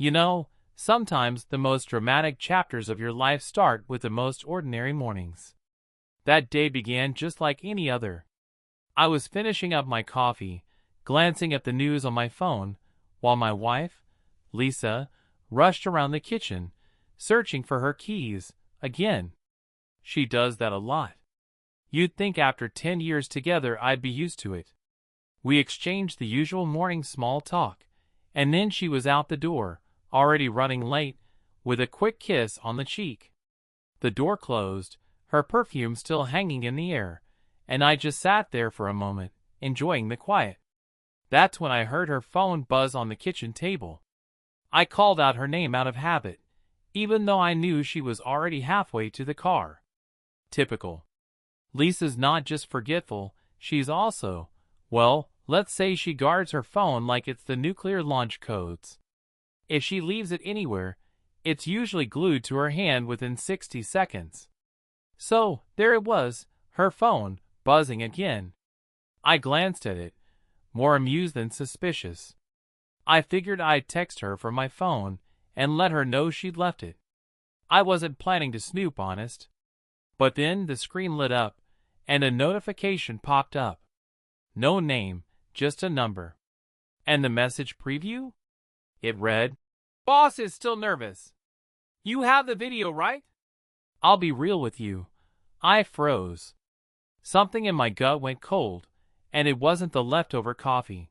You know, sometimes the most dramatic chapters of your life start with the most ordinary mornings. That day began just like any other. I was finishing up my coffee, glancing at the news on my phone, while my wife, Lisa, rushed around the kitchen, searching for her keys, again. She does that a lot. You'd think after 10 years together I'd be used to it. We exchanged the usual morning small talk, and then she was out the door, already running late, with a quick kiss on the cheek. The door closed, her perfume still hanging in the air, and I just sat there for a moment, enjoying the quiet. That's when I heard her phone buzz on the kitchen table. I called out her name out of habit, even though I knew she was already halfway to the car. Typical. Lisa's not just forgetful, she's also, well, let's say she guards her phone like it's the nuclear launch codes. If she leaves it anywhere, it's usually glued to her hand within 60 seconds. So, there it was, her phone, buzzing again. I glanced at it, more amused than suspicious. I figured I'd text her from my phone and let her know she'd left it. I wasn't planning to snoop, honest. But then the screen lit up, and a notification popped up. No name, just a number. And the message preview? It read, "Boss is still nervous. You have the video, right?" I'll be real with you. I froze. Something in my gut went cold, and it wasn't the leftover coffee.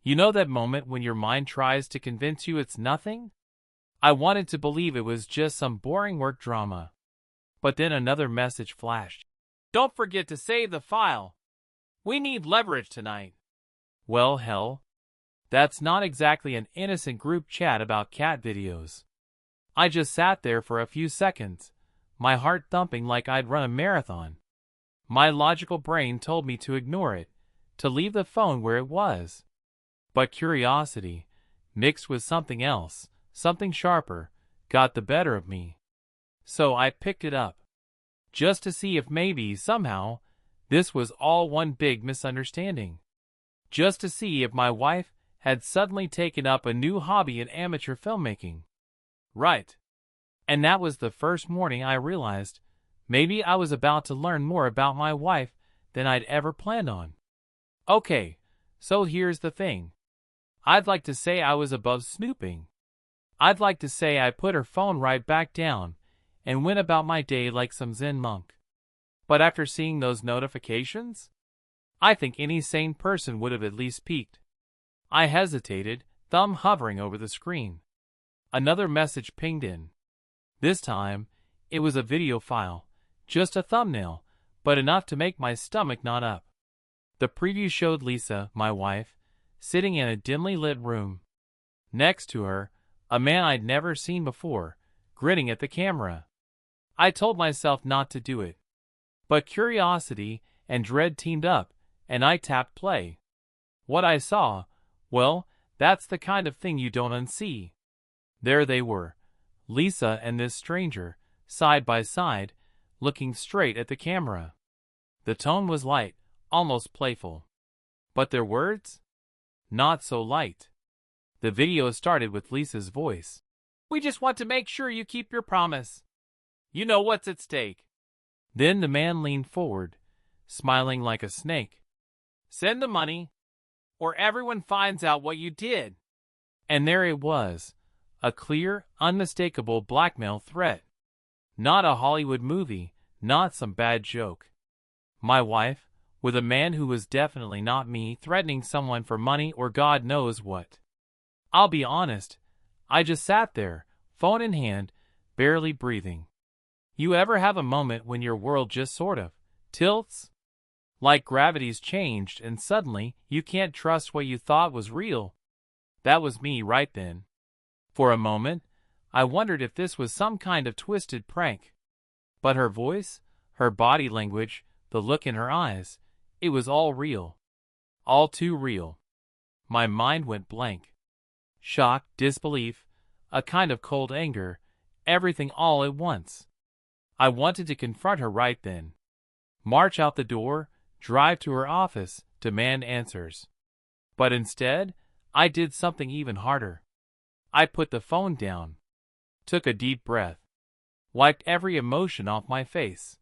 You know that moment when your mind tries to convince you it's nothing? I wanted to believe it was just some boring work drama. But then another message flashed. "Don't forget to save the file. We need leverage tonight." Well, hell. That's not exactly an innocent group chat about cat videos. I just sat there for a few seconds, my heart thumping like I'd run a marathon. My logical brain told me to ignore it, to leave the phone where it was. But curiosity, mixed with something else, something sharper, got the better of me. So I picked it up, just to see if maybe, somehow, this was all one big misunderstanding. Just to see if my wife had suddenly taken up a new hobby in amateur filmmaking. Right. And that was the first morning I realized maybe I was about to learn more about my wife than I'd ever planned on. Okay, so here's the thing. I'd like to say I was above snooping. I'd like to say I put her phone right back down and went about my day like some Zen monk. But after seeing those notifications, I think any sane person would have at least peeked. I hesitated, thumb hovering over the screen. Another message pinged in. This time, it was a video file, just a thumbnail, but enough to make my stomach knot up. The preview showed Lisa, my wife, sitting in a dimly lit room. Next to her, a man I'd never seen before, grinning at the camera. I told myself not to do it. But curiosity and dread teamed up, and I tapped play. What I saw, well, that's the kind of thing you don't unsee. There they were, Lisa and this stranger, side by side, looking straight at the camera. The tone was light, almost playful. But their words? Not so light. The video started with Lisa's voice. "We just want to make sure you keep your promise. You know what's at stake." Then the man leaned forward, smiling like a snake. "Send the money, or everyone finds out what you did." And there it was, a clear, unmistakable blackmail threat. Not a Hollywood movie, not some bad joke. My wife, with a man who was definitely not me, threatening someone for money or God knows what. I'll be honest, I just sat there, phone in hand, barely breathing. You ever have a moment when your world just sort of tilts? Like gravity's changed and suddenly you can't trust what you thought was real? That was me right then. For a moment, I wondered if this was some kind of twisted prank. But her voice, her body language, the look in her eyes, it was all real. All too real. My mind went blank. Shock, disbelief, a kind of cold anger, everything all at once. I wanted to confront her right then. March out the door, drive to her office, demand answers. But instead, I did something even harder. I put the phone down, took a deep breath, wiped every emotion off my face.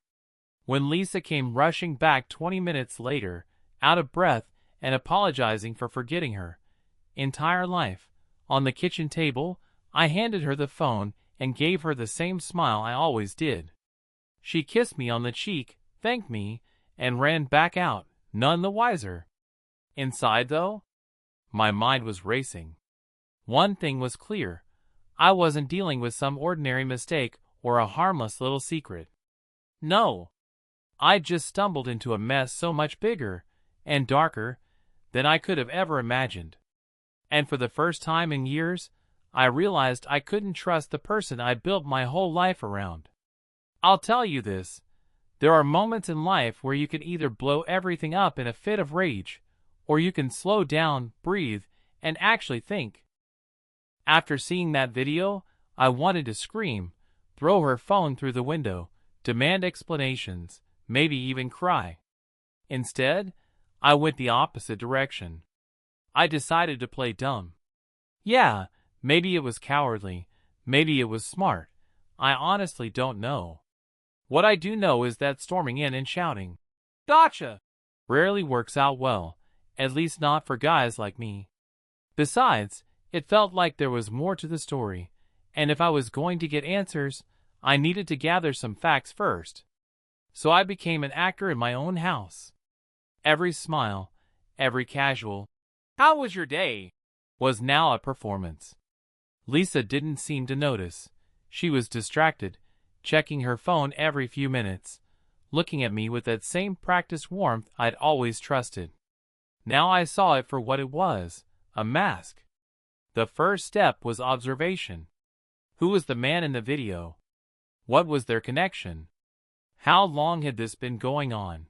When Lisa came rushing back 20 minutes later, out of breath and apologizing for forgetting her entire life, on the kitchen table, I handed her the phone and gave her the same smile I always did. She kissed me on the cheek, thanked me, and ran back out, none the wiser. Inside, though, my mind was racing. One thing was clear. I wasn't dealing with some ordinary mistake or a harmless little secret. No. I'd just stumbled into a mess so much bigger and darker than I could have ever imagined. And for the first time in years, I realized I couldn't trust the person I'd built my whole life around. I'll tell you this, there are moments in life where you can either blow everything up in a fit of rage, or you can slow down, breathe, and actually think. After seeing that video, I wanted to scream, throw her phone through the window, demand explanations, maybe even cry. Instead, I went the opposite direction. I decided to play dumb. Yeah, maybe it was cowardly, maybe it was smart. I honestly don't know. What I do know is that storming in and shouting, "Gotcha!" rarely works out well, at least not for guys like me. Besides, it felt like there was more to the story, and if I was going to get answers, I needed to gather some facts first. So I became an actor in my own house. Every smile, every casual, "How was your day?" was now a performance. Lisa didn't seem to notice. She was distracted, checking her phone every few minutes, looking at me with that same practiced warmth I'd always trusted. Now I saw it for what it was, a mask. The first step was observation. Who was the man in the video? What was their connection? How long had this been going on?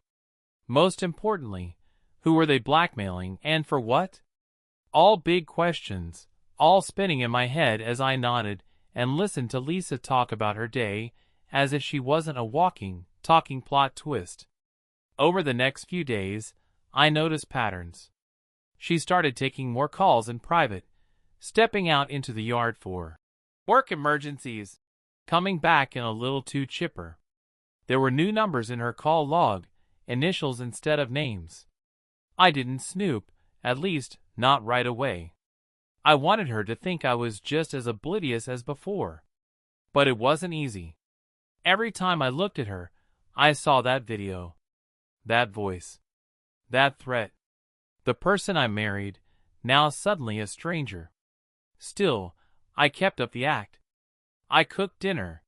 Most importantly, who were they blackmailing and for what? All big questions, all spinning in my head as I nodded and listened to Lisa talk about her day as if she wasn't a walking, talking plot twist. Over the next few days, I noticed patterns. She started taking more calls in private, stepping out into the yard for work emergencies, coming back in a little too chipper. There were new numbers in her call log, initials instead of names. I didn't snoop, at least not right away. I wanted her to think I was just as oblivious as before. But it wasn't easy. Every time I looked at her, I saw that video, that voice, that threat. The person I married, now suddenly a stranger. Still, I kept up the act. I cooked dinner.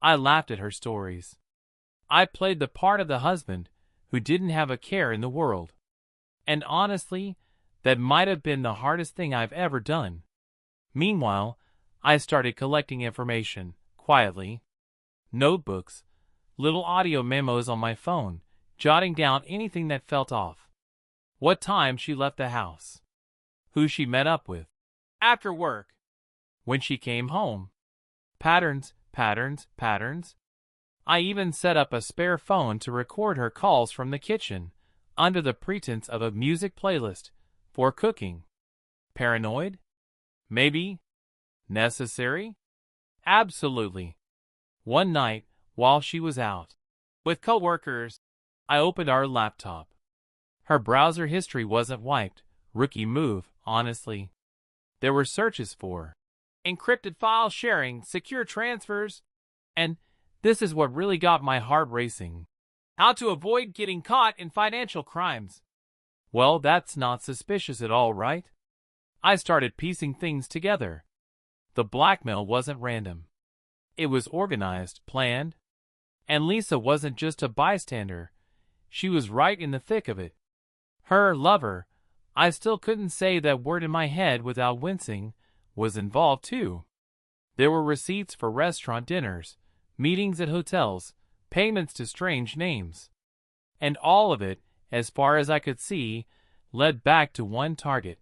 I laughed at her stories. I played the part of the husband who didn't have a care in the world. And honestly, that might have been the hardest thing I've ever done. Meanwhile, I started collecting information, quietly. Notebooks, little audio memos on my phone, jotting down anything that felt off. What time she left the house. Who she met up with. After work. When she came home. Patterns, patterns, patterns. I even set up a spare phone to record her calls from the kitchen, under the pretense of a music playlist, for cooking. Paranoid? Maybe. Necessary? Absolutely. One night, while she was out with coworkers, I opened our laptop. Her browser history wasn't wiped. Rookie move, honestly. There were searches for encrypted file sharing, secure transfers, and this is what really got my heart racing. How to avoid getting caught in financial crimes. Well, that's not suspicious at all, right? I started piecing things together. The blackmail wasn't random. It was organized, planned. And Lisa wasn't just a bystander. She was right in the thick of it. Her lover, I still couldn't say that word in my head without wincing, was involved too. There were receipts for restaurant dinners, meetings at hotels, payments to strange names. And all of it, as far as I could see, led back to one target,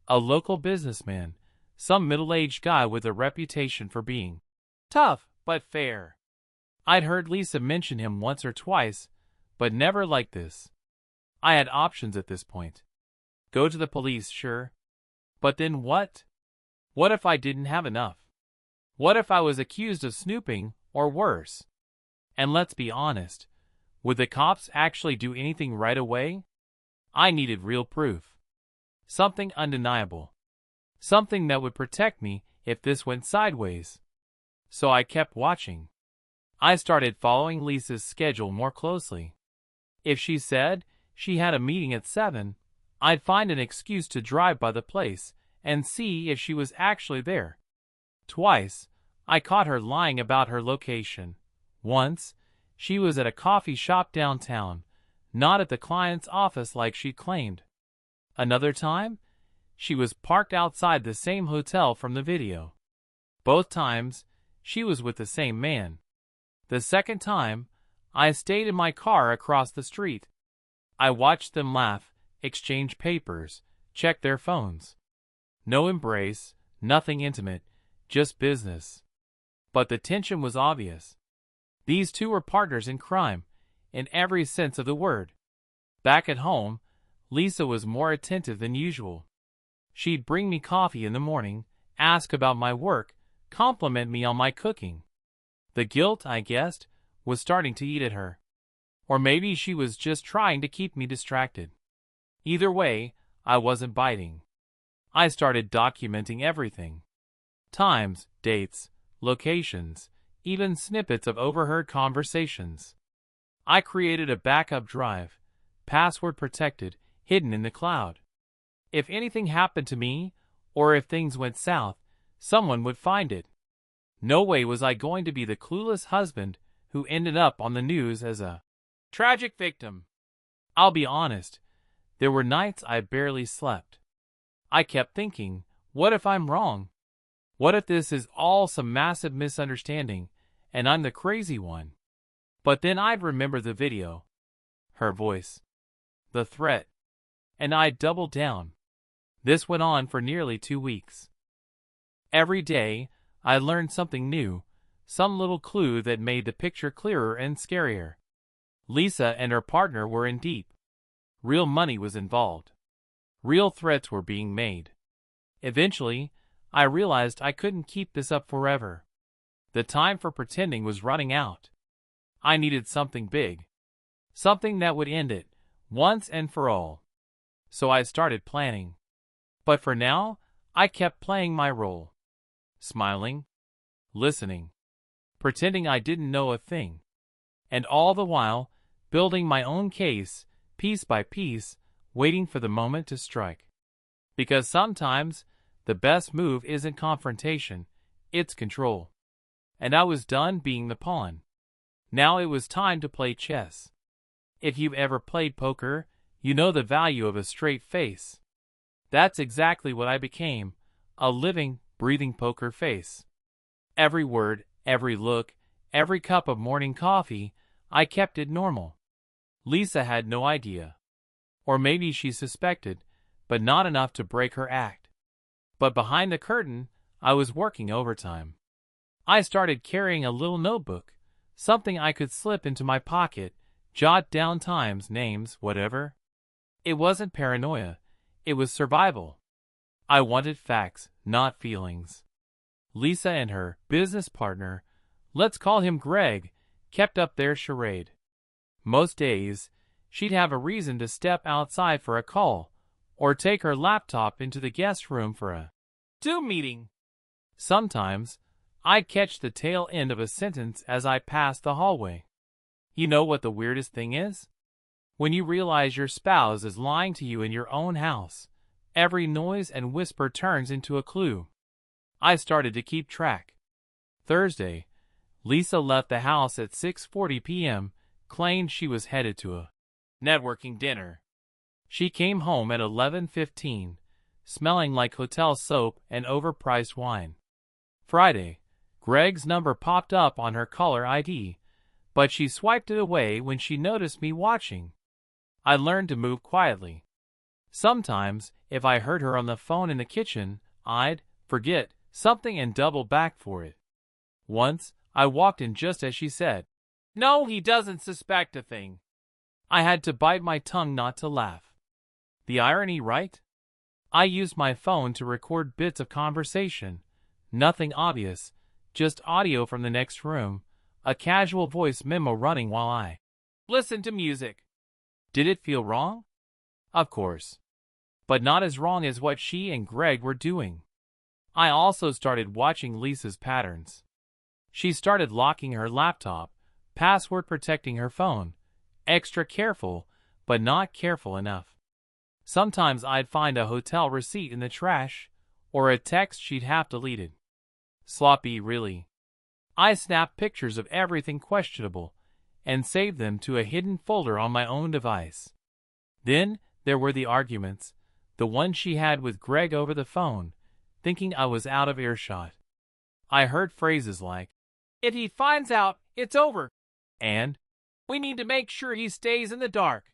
a local businessman, some middle-aged guy with a reputation for being tough but fair. I'd heard Lisa mention him once or twice, but never like this. I had options at this point. Go to the police, sure. But then what? What if I didn't have enough? What if I was accused of snooping, or worse? And let's be honest, would the cops actually do anything right away? I needed real proof. Something undeniable. Something that would protect me if this went sideways. So I kept watching. I started following Lisa's schedule more closely. If she said she had a meeting at 7, I'd find an excuse to drive by the place and see if she was actually there. Twice, I caught her lying about her location. Once, she was at a coffee shop downtown, not at the client's office like she claimed. Another time, she was parked outside the same hotel from the video. Both times, she was with the same man. The second time, I stayed in my car across the street. I watched them laugh, exchange papers, check their phones. No embrace, nothing intimate, just business. But the tension was obvious. These two were partners in crime, in every sense of the word. Back at home, Lisa was more attentive than usual. She'd bring me coffee in the morning, ask about my work, compliment me on my cooking. The guilt, I guessed, was starting to eat at her. Or maybe she was just trying to keep me distracted. Either way, I wasn't biting. I started documenting everything. Times, dates, locations, even snippets of overheard conversations. I created a backup drive, password protected, hidden in the cloud. If anything happened to me, or if things went south, someone would find it. No way was I going to be the clueless husband who ended up on the news as a tragic victim. I'll be honest, there were nights I barely slept. I kept thinking, what if I'm wrong? What if this is all some massive misunderstanding, and I'm the crazy one? But then I'd remember the video, her voice, the threat, and I'd double down. This went on for nearly 2 weeks. Every day, I learned something new, some little clue that made the picture clearer and scarier. Lisa and her partner were in deep. Real money was involved. Real threats were being made. Eventually, I realized I couldn't keep this up forever. The time for pretending was running out. I needed something big. Something that would end it, once and for all. So I started planning. But for now, I kept playing my role. Smiling, listening, pretending I didn't know a thing. And all the while, building my own case, piece by piece, waiting for the moment to strike. Because sometimes, the best move isn't confrontation, it's control. And I was done being the pawn. Now it was time to play chess. If you've ever played poker, you know the value of a straight face. That's exactly what I became, a living, breathing poker face. Every word, every look, every cup of morning coffee, I kept it normal. Lisa had no idea. Or maybe she suspected, but not enough to break her act. But behind the curtain, I was working overtime. I started carrying a little notebook, something I could slip into my pocket, jot down times, names, whatever. It wasn't paranoia, it was survival. I wanted facts, not feelings. Lisa and her business partner, let's call him Greg, kept up their charade. Most days, she'd have a reason to step outside for a call, or take her laptop into the guest room for a Zoom meeting. Sometimes, I'd catch the tail end of a sentence as I passed the hallway. You know what the weirdest thing is? When you realize your spouse is lying to you in your own house, every noise and whisper turns into a clue. I started to keep track. Thursday, Lisa left the house at 6:40 p.m., claimed she was headed to a networking dinner. She came home at 11:15, smelling like hotel soap and overpriced wine. Friday, Greg's number popped up on her caller ID, but she swiped it away when she noticed me watching. I learned to move quietly. Sometimes, if I heard her on the phone in the kitchen, I'd forget something and double back for it. Once, I walked in just as she said, "No, he doesn't suspect a thing." I had to bite my tongue not to laugh. The irony, right? I used my phone to record bits of conversation. Nothing obvious, just audio from the next room, a casual voice memo running while I listened to music. Did it feel wrong? Of course. But not as wrong as what she and Greg were doing. I also started watching Lisa's patterns. She started locking her laptop, password protecting her phone, extra careful, but not careful enough. Sometimes I'd find a hotel receipt in the trash, or a text she'd have deleted. Sloppy, really. I snapped pictures of everything questionable, and saved them to a hidden folder on my own device. Then there were the arguments, the one she had with Greg over the phone, thinking I was out of earshot. I heard phrases like, "If he finds out, it's over," and "We need to make sure he stays in the dark."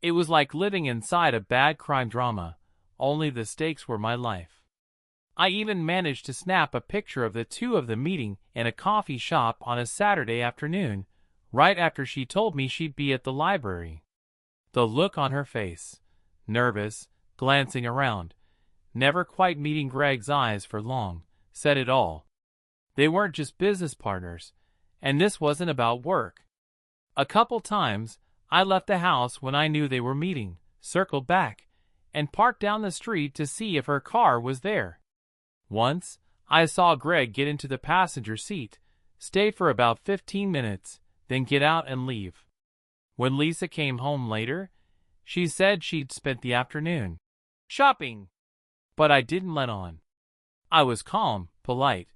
It was like living inside a bad crime drama, only the stakes were my life. I even managed to snap a picture of the two of them meeting in a coffee shop on a Saturday afternoon, right after she told me she'd be at the library. The look on her face, nervous, glancing around, never quite meeting Greg's eyes for long, said it all. They weren't just business partners, and this wasn't about work. A couple times, I left the house when I knew they were meeting, circled back, and parked down the street to see if her car was there. Once, I saw Greg get into the passenger seat, stay for about 15 minutes, then get out and leave. When Lisa came home later, she said she'd spent the afternoon shopping. But I didn't let on. I was calm, polite,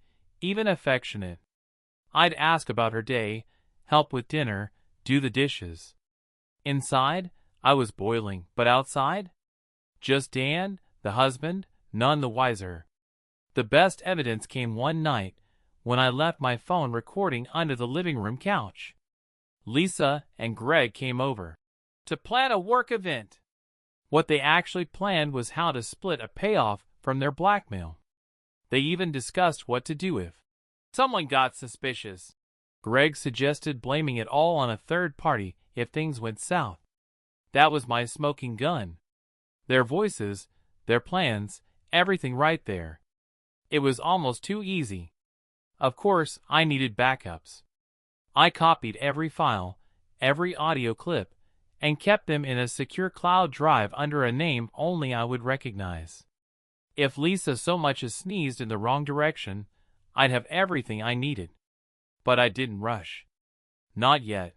even affectionate. I'd ask about her day, help with dinner, do the dishes. Inside, I was boiling, but outside? Just Dan, the husband, none the wiser. The best evidence came one night when I left my phone recording under the living room couch. Lisa and Greg came over to plan a work event. What they actually planned was how to split a payoff from their blackmail. They even discussed what to do if someone got suspicious. Greg suggested blaming it all on a third party if things went south. That was my smoking gun. Their voices, their plans, everything right there. It was almost too easy. Of course, I needed backups. I copied every file, every audio clip, and kept them in a secure cloud drive under a name only I would recognize. If Lisa so much as sneezed in the wrong direction, I'd have everything I needed. But I didn't rush. Not yet.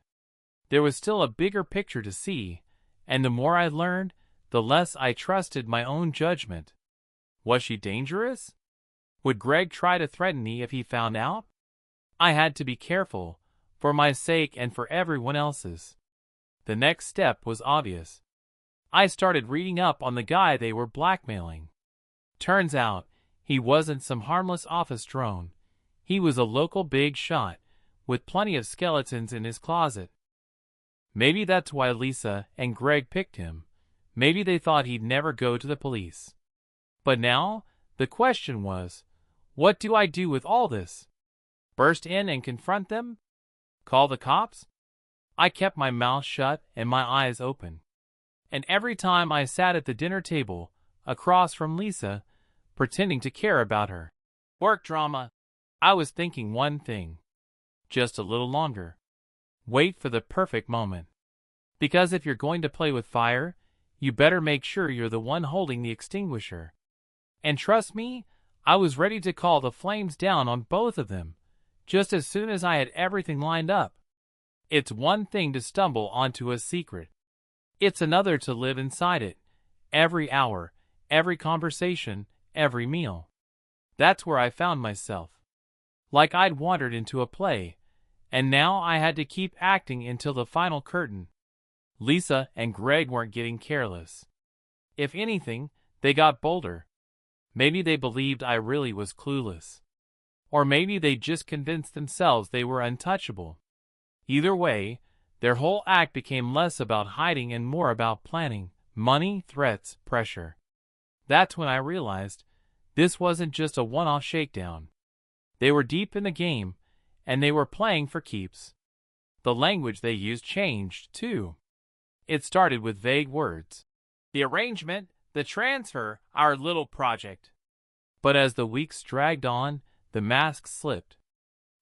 There was still a bigger picture to see, and the more I learned, the less I trusted my own judgment. Was she dangerous? Would Greg try to threaten me if he found out? I had to be careful, for my sake and for everyone else's. The next step was obvious. I started reading up on the guy they were blackmailing. Turns out, he wasn't some harmless office drone. He was a local big shot, with plenty of skeletons in his closet. Maybe that's why Lisa and Greg picked him. Maybe they thought he'd never go to the police. But now, the question was, what do I do with all this? Burst in and confront them? Call the cops? I kept my mouth shut and my eyes open. And every time I sat at the dinner table, across from Lisa, pretending to care about her. Work drama. I was thinking one thing. Just a little longer. Wait for the perfect moment. Because if you're going to play with fire, you better make sure you're the one holding the extinguisher. And trust me, I was ready to call the flames down on both of them, just as soon as I had everything lined up. It's one thing to stumble onto a secret. It's another to live inside it, every hour, every conversation, every meal. That's where I found myself. Like I'd wandered into a play, and now I had to keep acting until the final curtain. Lisa and Greg weren't getting careless. If anything, they got bolder. Maybe they believed I really was clueless. Or maybe they just convinced themselves they were untouchable. Either way, their whole act became less about hiding and more about planning, money, threats, pressure. That's when I realized this wasn't just a one-off shakedown. They were deep in the game, and they were playing for keeps. The language they used changed, too. It started with vague words. The arrangement, the transfer, our little project. But as the weeks dragged on, the mask slipped.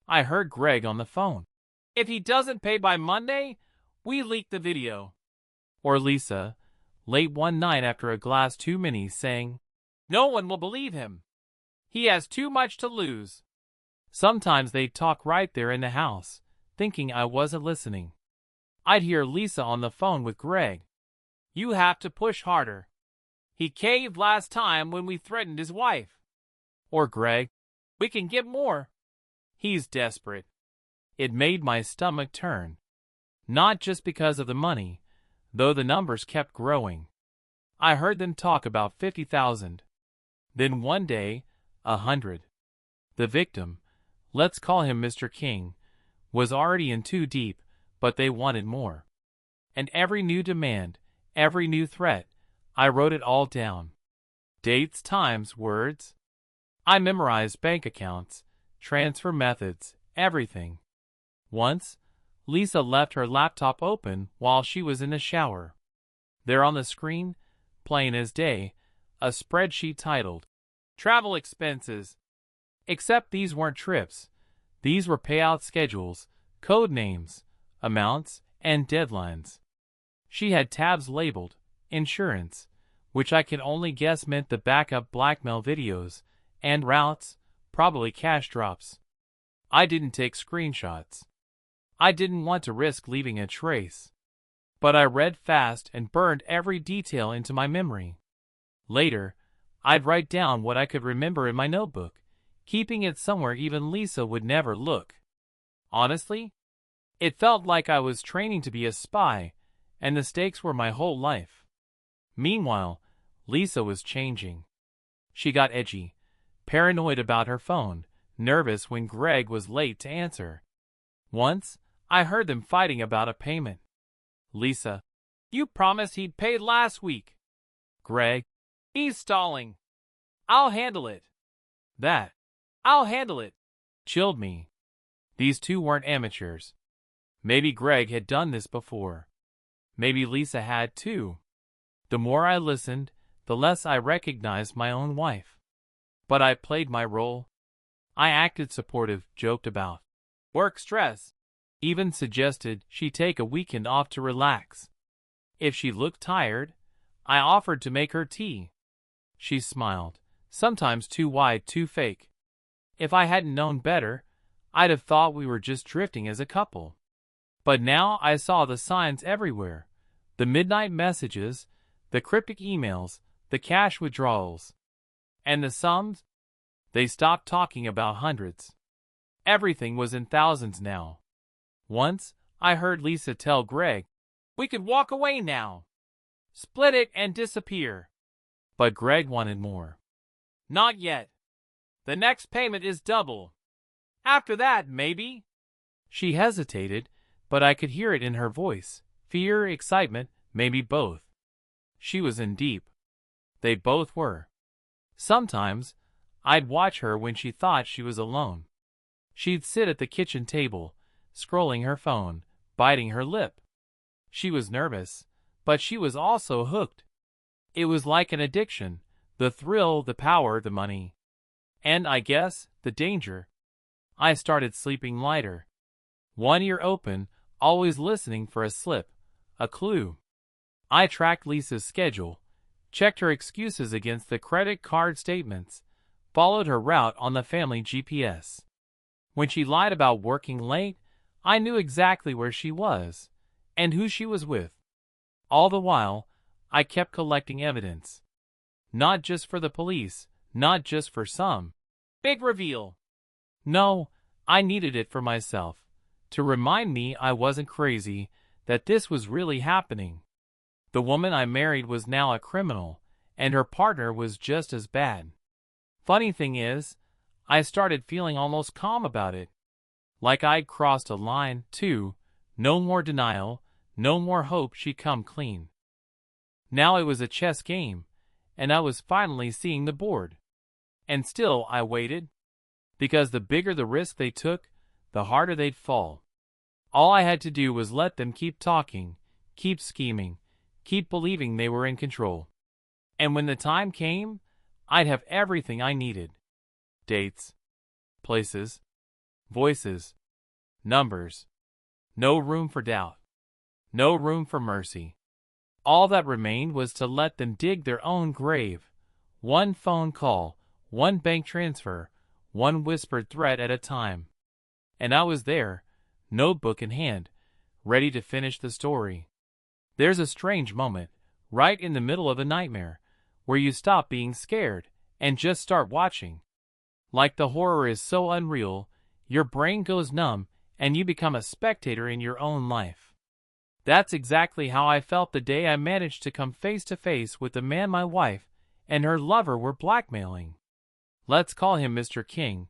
I heard Greg on the phone. If he doesn't pay by Monday, we leak the video. Or Lisa, late one night after a glass too many, saying, no one will believe him. He has too much to lose. Sometimes they'd talk right there in the house, thinking I wasn't listening. I'd hear Lisa on the phone with Greg. You have to push harder. He caved last time when we threatened his wife. Or Greg, we can get more. He's desperate. It made my stomach turn. Not just because of the money, though the numbers kept growing. I heard them talk about 50,000. Then one day, 100. The victim, let's call him Mr. King, was already in too deep, but they wanted more. And every new demand, every new threat, I wrote it all down. Dates, times, words. I memorized bank accounts, transfer methods, everything. Once, Lisa left her laptop open while she was in the shower. There on the screen, plain as day, a spreadsheet titled, Travel Expenses. Except these weren't trips. These were payout schedules, code names, amounts, and deadlines. She had tabs labeled, Insurance, which I could only guess meant the backup blackmail videos, and routes, probably cash drops. I didn't take screenshots. I didn't want to risk leaving a trace. But I read fast and burned every detail into my memory. Later, I'd write down what I could remember in my notebook, keeping it somewhere even Lisa would never look. Honestly, it felt like I was training to be a spy, and the stakes were my whole life. Meanwhile, Lisa was changing. She got edgy, paranoid about her phone, nervous when Greg was late to answer. Once, I heard them fighting about a payment. Lisa, you promised he'd pay last week. Greg, he's stalling. I'll handle it. That, I'll handle it, chilled me. These two weren't amateurs. Maybe Greg had done this before. Maybe Lisa had too. The more I listened, the less I recognized my own wife. But I played my role. I acted supportive, joked about work stress, even suggested she take a weekend off to relax. If she looked tired, I offered to make her tea. She smiled, sometimes too wide, too fake. If I hadn't known better, I'd have thought we were just drifting as a couple. But now I saw the signs everywhere. The midnight messages, the cryptic emails, the cash withdrawals. And the sums? They stopped talking about hundreds. Everything was in thousands now. Once, I heard Lisa tell Greg, we could walk away now. Split it and disappear. But Greg wanted more. Not yet. The next payment is double. After that, maybe. She hesitated, but I could hear it in her voice. Fear, excitement, maybe both. She was in deep. They both were. Sometimes, I'd watch her when she thought she was alone. She'd sit at the kitchen table, scrolling her phone, biting her lip. She was nervous, but she was also hooked. It was like an addiction, the thrill, the power, the money. And I guess, the danger. I started sleeping lighter. One ear open, always listening for a slip, a clue. I tracked Lisa's schedule, checked her excuses against the credit card statements, followed her route on the family GPS. When she lied about working late, I knew exactly where she was, and who she was with. All the while, I kept collecting evidence. Not just for the police, not just for some big reveal. No, I needed it for myself, to remind me I wasn't crazy, that this was really happening. The woman I married was now a criminal, and her partner was just as bad. Funny thing is, I started feeling almost calm about it. Like I'd crossed a line, too. No more denial, no more hope she'd come clean. Now it was a chess game, and I was finally seeing the board. And still I waited. Because the bigger the risk they took, the harder they'd fall. All I had to do was let them keep talking, keep scheming, keep believing they were in control. And when the time came, I'd have everything I needed. Dates, places, voices, numbers. No room for doubt. No room for mercy. All that remained was to let them dig their own grave. One phone call, one bank transfer, one whispered threat at a time. And I was there, notebook in hand, ready to finish the story. There's a strange moment, right in the middle of a nightmare, where you stop being scared and just start watching. Like the horror is so unreal, your brain goes numb and you become a spectator in your own life. That's exactly how I felt the day I managed to come face to face with the man my wife and her lover were blackmailing. Let's call him Mr. King,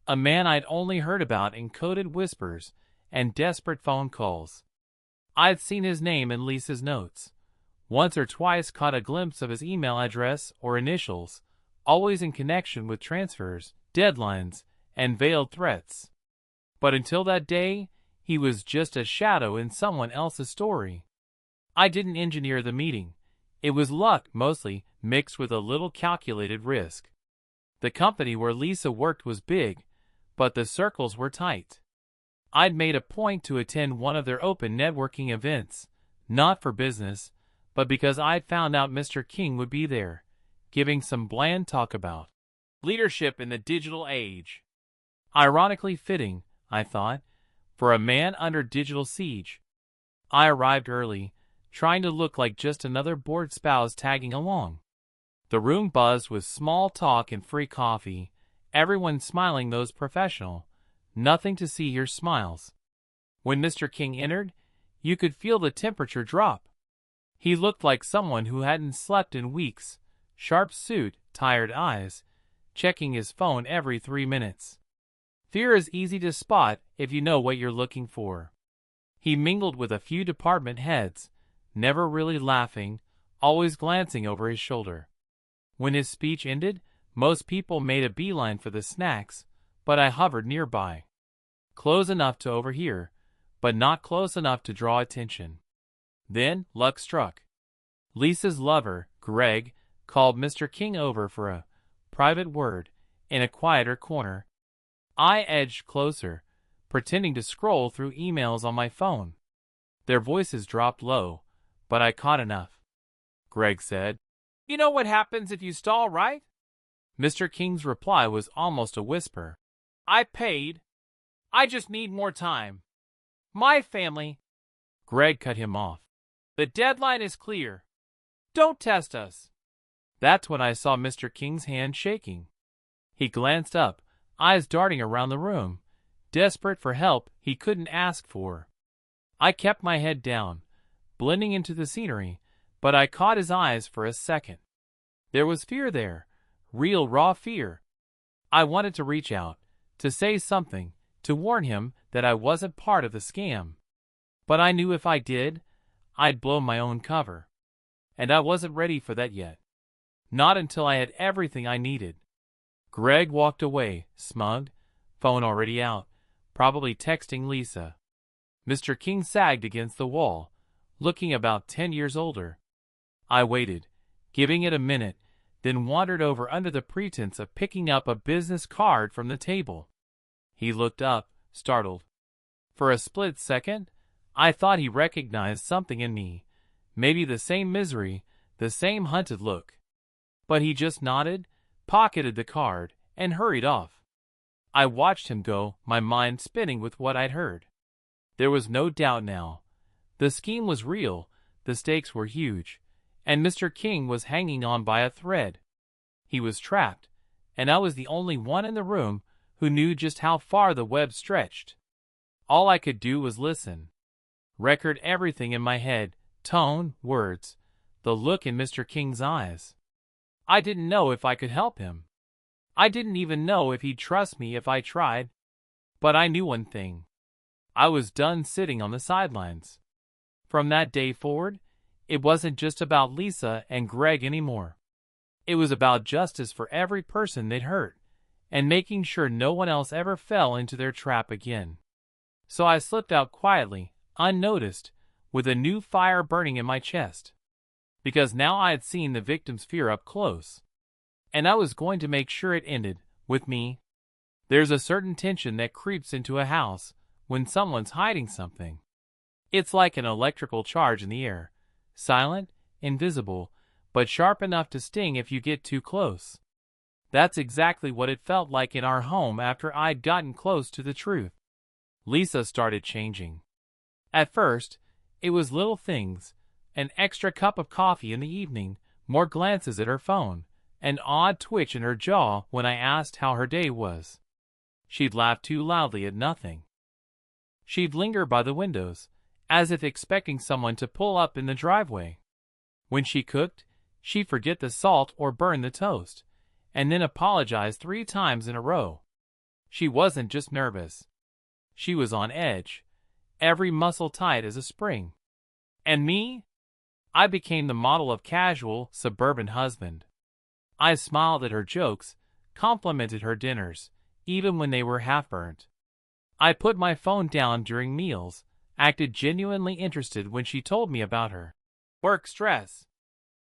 a man I'd only heard about in coded whispers and desperate phone calls. I'd seen his name in Lisa's notes. Once or twice caught a glimpse of his email address or initials, always in connection with transfers, deadlines, and veiled threats. But until that day, he was just a shadow in someone else's story. I didn't engineer the meeting. It was luck, mostly, mixed with a little calculated risk. The company where Lisa worked was big, but the circles were tight. I'd made a point to attend one of their open networking events, not for business, but because I'd found out Mr. King would be there, giving some bland talk about leadership in the digital age. Ironically fitting, I thought, for a man under digital siege. I arrived early, trying to look like just another bored spouse tagging along. The room buzzed with small talk and free coffee, everyone smiling, those professional. Nothing to see here smiles. When Mr. King entered, you could feel the temperature drop. He looked like someone who hadn't slept in weeks, sharp suit, tired eyes, checking his phone every 3 minutes. Fear is easy to spot if you know what you're looking for. He mingled with a few department heads, never really laughing, always glancing over his shoulder. When his speech ended, most people made a beeline for the snacks, but I hovered nearby. Close enough to overhear, but not close enough to draw attention. Then, luck struck. Lisa's lover, Greg, called Mr. King over for a private word in a quieter corner. I edged closer, pretending to scroll through emails on my phone. Their voices dropped low, but I caught enough. Greg said, "You know what happens if you stall, right?" Mr. King's reply was almost a whisper. "I paid. I just need more time. My family—" Greg cut him off. "The deadline is clear. Don't test us." That's when I saw Mr. King's hand shaking. He glanced up, eyes darting around the room, desperate for help he couldn't ask for. I kept my head down, blending into the scenery, but I caught his eyes for a second. There was fear there, real raw fear. I wanted to reach out, to say something, to warn him that I wasn't part of the scam. But I knew if I did, I'd blow my own cover. And I wasn't ready for that yet. Not until I had everything I needed. Greg walked away, smug, phone already out, probably texting Lisa. Mr. King sagged against the wall, looking about 10 years older. I waited, giving it a minute, then wandered over under the pretense of picking up a business card from the table. He looked up, startled. For a split second, I thought he recognized something in me, maybe the same misery, the same hunted look. But he just nodded, pocketed the card, and hurried off. I watched him go, my mind spinning with what I'd heard. There was no doubt now. The scheme was real, the stakes were huge, and Mr. King was hanging on by a thread. He was trapped, and I was the only one in the room who knew just how far the web stretched. All I could do was listen. Record everything in my head, tone, words, the look in Mr. King's eyes. I didn't know if I could help him. I didn't even know if he'd trust me if I tried. But I knew one thing. I was done sitting on the sidelines. From that day forward, it wasn't just about Lisa and Greg anymore. It was about justice for every person they'd hurt, and making sure no one else ever fell into their trap again. So I slipped out quietly, unnoticed, with a new fire burning in my chest. because now I had seen the victim's fear up close, and I was going to make sure it ended with me. There's a certain tension that creeps into a house when someone's hiding something. It's like an electrical charge in the air, silent, invisible, but sharp enough to sting if you get too close. That's exactly what it felt like in our home after I'd gotten close to the truth. Lisa started changing. At first, it was little things: an extra cup of coffee in the evening, more glances at her phone, an odd twitch in her jaw when I asked how her day was. She'd laugh too loudly at nothing. She'd linger by the windows, as if expecting someone to pull up in the driveway. When she cooked, she'd forget the salt or burn the toast, and then apologize 3 times in a row. She wasn't just nervous. She was on edge, every muscle tight as a spring. And me? I became the model of casual, suburban husband. I smiled at her jokes, complimented her dinners, even when they were half-burnt. I put my phone down during meals, acted genuinely interested when she told me about her work stress.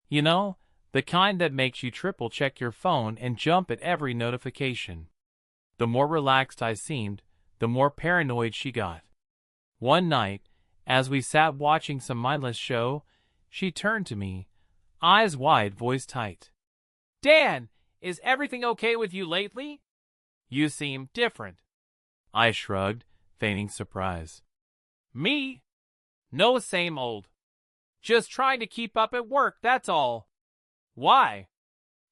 You know, the kind that makes you triple-check your phone and jump at every notification. The more relaxed I seemed, the more paranoid she got. One night, as we sat watching some mindless show, she turned to me, eyes wide, voice tight. "Dan, is everything okay with you lately? You seem different." I shrugged, feigning surprise. "Me? No, same old. Just trying to keep up at work, that's all." "Why?"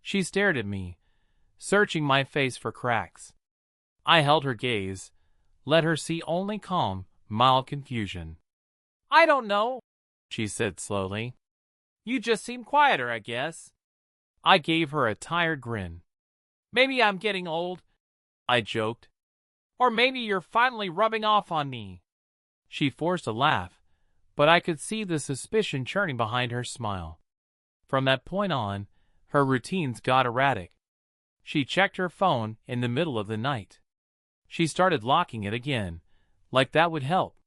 She stared at me, searching my face for cracks. I held her gaze, let her see only calm, mild confusion. "I don't know," she said slowly. "You just seem quieter, I guess." I gave her a tired grin. "Maybe I'm getting old," I joked. "Or maybe you're finally rubbing off on me." She forced a laugh, but I could see the suspicion churning behind her smile. From that point on, her routines got erratic. She checked her phone in the middle of the night. She started locking it again, like that would help.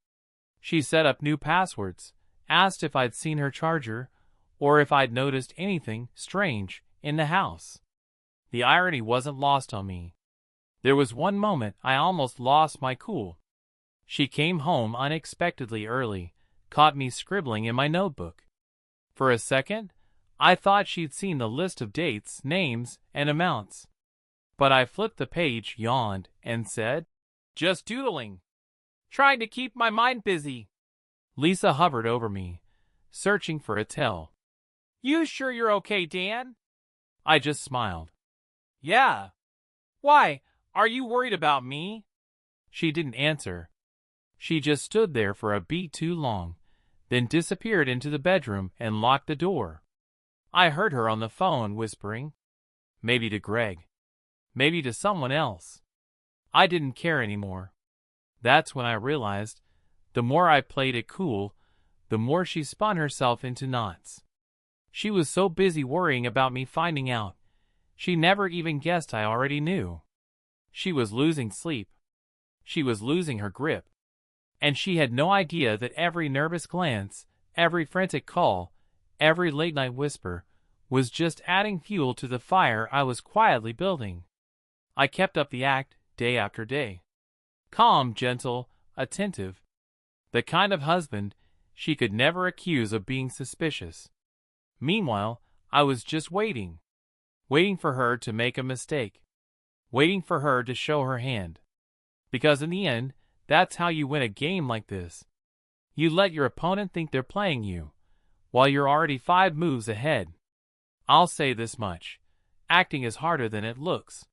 She set up new passwords, asked if I'd seen her charger, or if I'd noticed anything strange in the house. The irony wasn't lost on me. There was one moment I almost lost my cool. She came home unexpectedly early, caught me scribbling in my notebook. For a second, I thought she'd seen the list of dates, names, and amounts. But I flipped the page, yawned, and said, "Just doodling. Trying to keep my mind busy." Lisa hovered over me, searching for a tell. "You sure you're okay, Dan?" I just smiled. "Yeah. Why, are you worried about me?" She didn't answer. She just stood there for a beat too long, then disappeared into the bedroom and locked the door. I heard her on the phone whispering, maybe to Greg, maybe to someone else. I didn't care anymore. That's when I realized, the more I played it cool, the more she spun herself into knots. She was so busy worrying about me finding out, she never even guessed I already knew. She was losing sleep. She was losing her grip. And she had no idea that every nervous glance, every frantic call, every late-night whisper, was just adding fuel to the fire I was quietly building. I kept up the act, day after day. Calm, gentle, attentive. The kind of husband she could never accuse of being suspicious. Meanwhile, I was just waiting. Waiting for her to make a mistake. Waiting for her to show her hand. Because in the end, that's how you win a game like this. You let your opponent think they're playing you, while you're already 5 moves ahead. I'll say this much: acting is harder than it looks.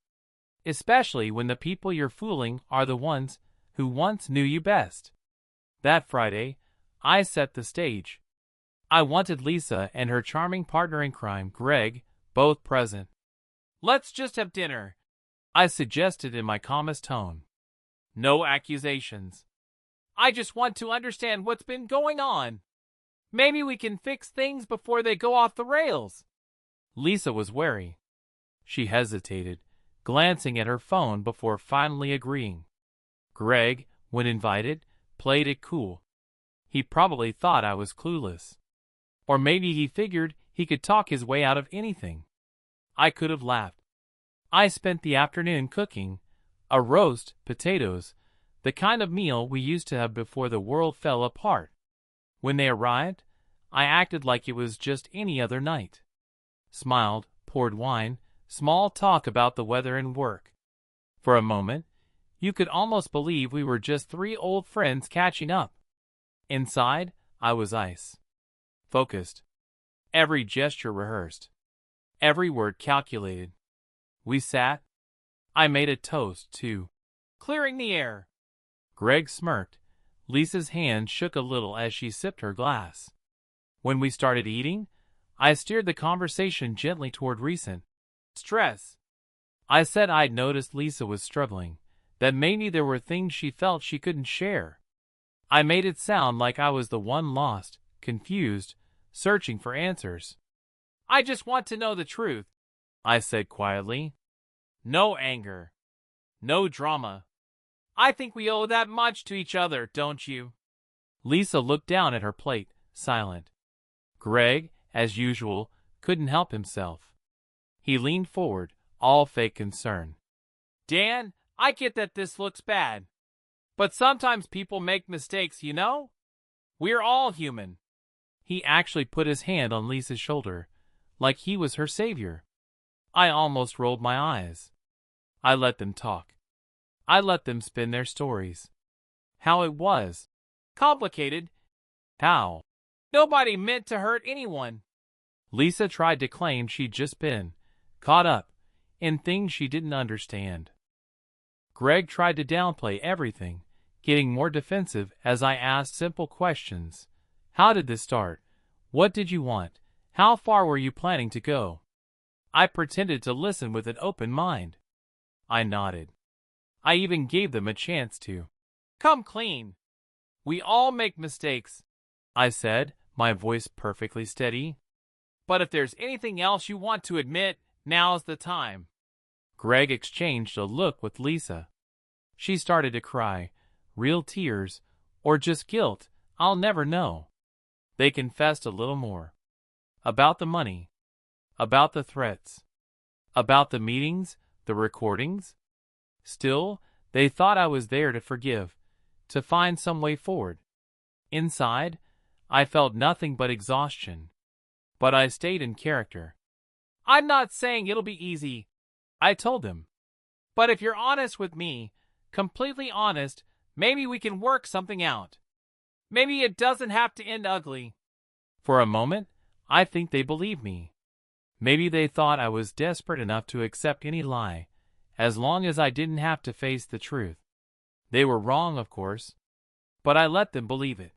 Especially when the people you're fooling are the ones who once knew you best. That Friday, I set the stage. I wanted Lisa and her charming partner in crime, Greg, both present. "Let's just have dinner," I suggested in my calmest tone. "No accusations. I just want to understand what's been going on. Maybe we can fix things before they go off the rails." Lisa was wary. She hesitated, glancing at her phone before finally agreeing. Greg, when invited, played it cool. He probably thought I was clueless. Or maybe he figured he could talk his way out of anything. I could have laughed. I spent the afternoon cooking a roast, potatoes, the kind of meal we used to have before the world fell apart. When they arrived, I acted like it was just any other night. Smiled, poured wine, small talk about the weather and work. For a moment, you could almost believe we were just three old friends catching up. Inside, I was ice. Focused. Every gesture rehearsed. Every word calculated. We sat. I made a toast to clearing the air. Greg smirked. Lisa's hand shook a little as she sipped her glass. When we started eating, I steered the conversation gently toward recent stress. I said I'd noticed Lisa was struggling, that maybe there were things she felt she couldn't share. I made it sound like I was the one lost, confused, searching for answers. I just want to know the truth, I said quietly. No anger. No drama. I think we owe that much to each other, don't you? Lisa looked down at her plate, silent. Greg, as usual, couldn't help himself. He leaned forward, all fake concern. Dan, I get that this looks bad. But sometimes people make mistakes, you know? We're all human. He actually put his hand on Lisa's shoulder, like he was her savior. I almost rolled my eyes. I let them talk. I let them spin their stories. How it was. Complicated. How? Nobody meant to hurt anyone. Lisa tried to claim she'd just been caught up in things she didn't understand. Greg tried to downplay everything, getting more defensive as I asked simple questions. How did this start? What did you want? How far were you planning to go? I pretended to listen with an open mind. I nodded. I even gave them a chance to come clean. We all make mistakes, I said, my voice perfectly steady. But if there's anything else you want to admit, now's the time. Greg exchanged a look with Lisa. She started to cry, real tears, or just guilt, I'll never know. They confessed a little more. About the money. About the threats. About the meetings, the recordings. Still, they thought I was there to forgive, to find some way forward. Inside, I felt nothing but exhaustion. But I stayed in character. I'm not saying it'll be easy, I told them. But if you're honest with me, completely honest, maybe we can work something out. Maybe it doesn't have to end ugly. For a moment, I think they believed me. Maybe they thought I was desperate enough to accept any lie, as long as I didn't have to face the truth. They were wrong, of course, but I let them believe it.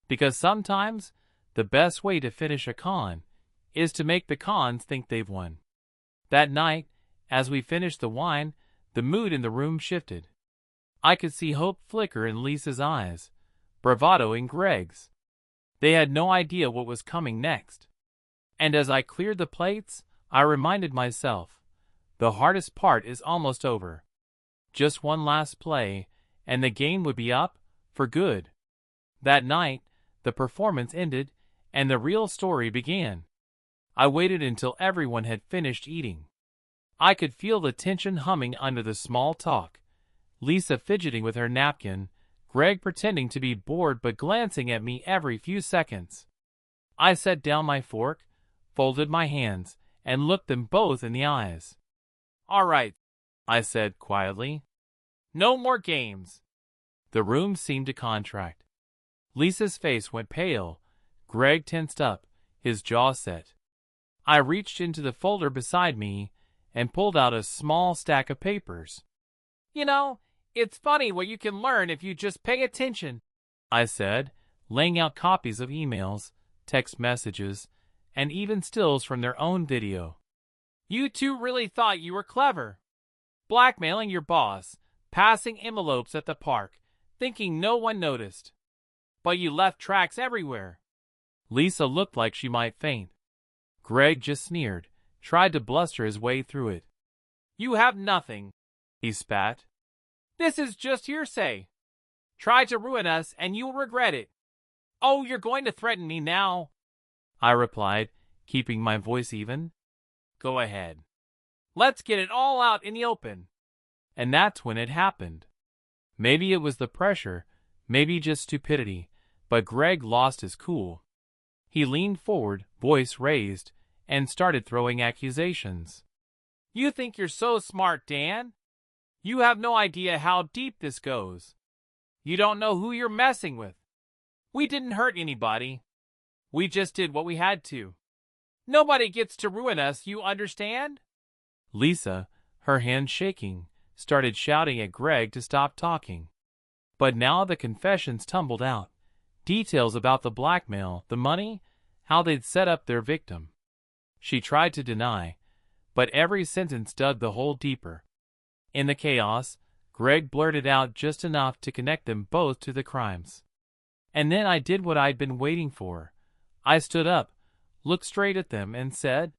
Because sometimes, the best way to finish a con is to make the cons think they've won. That night, as we finished the wine, the mood in the room shifted. I could see hope flicker in Lisa's eyes, bravado in Greg's. They had no idea what was coming next. And as I cleared the plates, I reminded myself, the hardest part is almost over. Just one last play, and the game would be up for good. That night, the performance ended, and the real story began. I waited until everyone had finished eating. I could feel the tension humming under the small talk. Lisa fidgeting with her napkin, Greg pretending to be bored but glancing at me every few seconds. I set down my fork, folded my hands, and looked them both in the eyes. All right, I said quietly. No more games. The room seemed to contract. Lisa's face went pale. Greg tensed up, his jaw set. I reached into the folder beside me and pulled out a small stack of papers. You know, it's funny what you can learn if you just pay attention, I said, laying out copies of emails, text messages, and even stills from their own video. You two really thought you were clever. Blackmailing your boss, passing envelopes at the park, thinking no one noticed. But you left tracks everywhere. Lisa looked like she might faint. Greg just sneered, tried to bluster his way through it. You have nothing, he spat. This is just hearsay. Try to ruin us and you'll regret it. Oh, you're going to threaten me now, I replied, keeping my voice even. Go ahead. Let's get it all out in the open. And that's when it happened. Maybe it was the pressure, maybe just stupidity, but Greg lost his cool. He leaned forward, voice raised, and started throwing accusations. You think you're so smart, Dan? You have no idea how deep this goes. You don't know who you're messing with. We didn't hurt anybody. We just did what we had to. Nobody gets to ruin us, you understand? Lisa, her hands shaking, started shouting at Greg to stop talking. But now the confessions tumbled out. Details about the blackmail, the money, how they'd set up their victim. She tried to deny, but every sentence dug the hole deeper. In the chaos, Greg blurted out just enough to connect them both to the crimes. And then I did what I'd been waiting for. I stood up, looked straight at them, and said,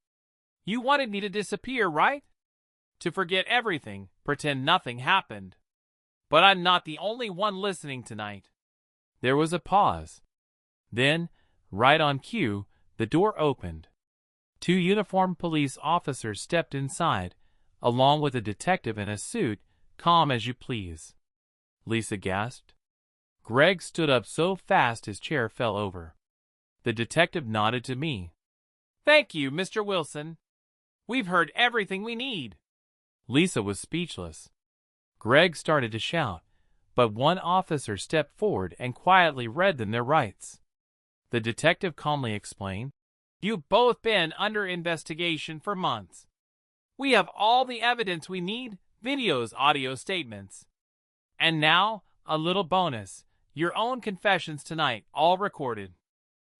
You wanted me to disappear, right? To forget everything, pretend nothing happened. But I'm not the only one listening tonight. There was a pause. Then, right on cue, the door opened. 2 uniformed police officers stepped inside, along with a detective in a suit, calm as you please. Lisa gasped. Greg stood up so fast his chair fell over. The detective nodded to me. Thank you, Mr. Wilson. We've heard everything we need. Lisa was speechless. Greg started to shout, but one officer stepped forward and quietly read them their rights. The detective calmly explained, You've both been under investigation for months. We have all the evidence we need, videos, audio statements. And now, a little bonus, your own confessions tonight, all recorded.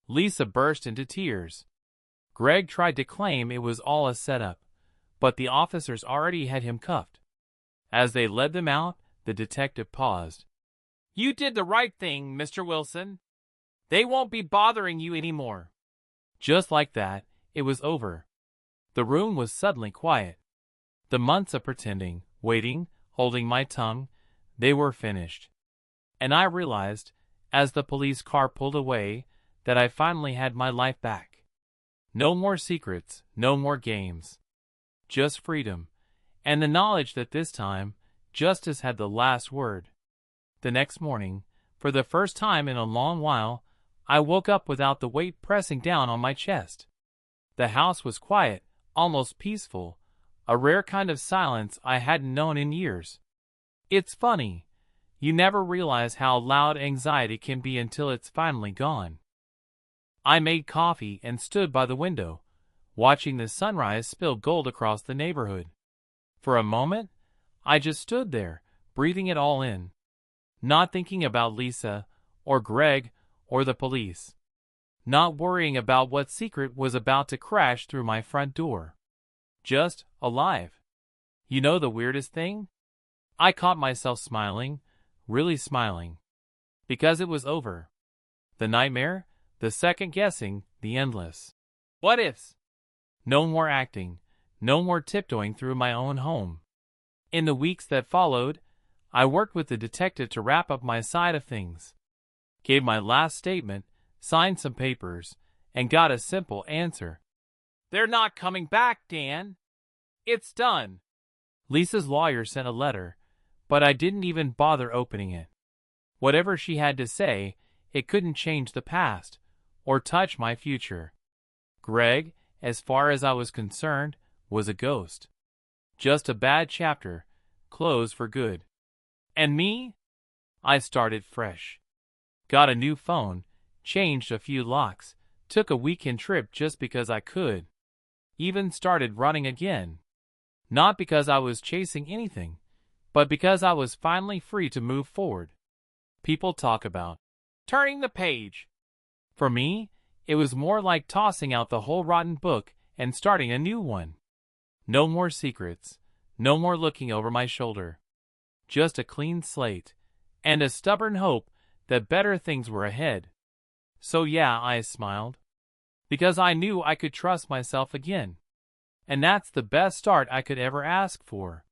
Lisa burst into tears. Greg tried to claim it was all a setup, but the officers already had him cuffed. As they led them out, the detective paused. You did the right thing, Mr. Wilson. They won't be bothering you anymore. Just like that, it was over. The room was suddenly quiet. The months of pretending, waiting, holding my tongue, they were finished. And I realized, as the police car pulled away, that I finally had my life back. No more secrets, no more games. Just freedom, and the knowledge that this time, justice had the last word. The next morning, for the first time in a long while, I woke up without the weight pressing down on my chest. The house was quiet, almost peaceful, a rare kind of silence I hadn't known in years. It's funny, you never realize how loud anxiety can be until it's finally gone. I made coffee and stood by the window, watching the sunrise spill gold across the neighborhood. For a moment, I just stood there, breathing it all in, not thinking about Lisa, or Greg, or the police. Not worrying about what secret was about to crash through my front door. Just alive. You know the weirdest thing? I caught myself smiling, really smiling. Because it was over. The nightmare, the second guessing, the endless what ifs. No more acting, no more tiptoeing through my own home. In the weeks that followed, I worked with the detective to wrap up my side of things. Gave my last statement, signed some papers, and got a simple answer. They're not coming back, Dan. It's done. Lisa's lawyer sent a letter, but I didn't even bother opening it. Whatever she had to say, it couldn't change the past, or touch my future. Greg, as far as I was concerned, was a ghost. Just a bad chapter, closed for good. And me? I started fresh. Got a new phone, changed a few locks, took a weekend trip just because I could. Even started running again. Not because I was chasing anything, but because I was finally free to move forward. People talk about turning the page. For me, it was more like tossing out the whole rotten book and starting a new one. No more secrets, no more looking over my shoulder. Just a clean slate, and a stubborn hope that better things were ahead. So yeah, I smiled. Because I knew I could trust myself again. And that's the best start I could ever ask for.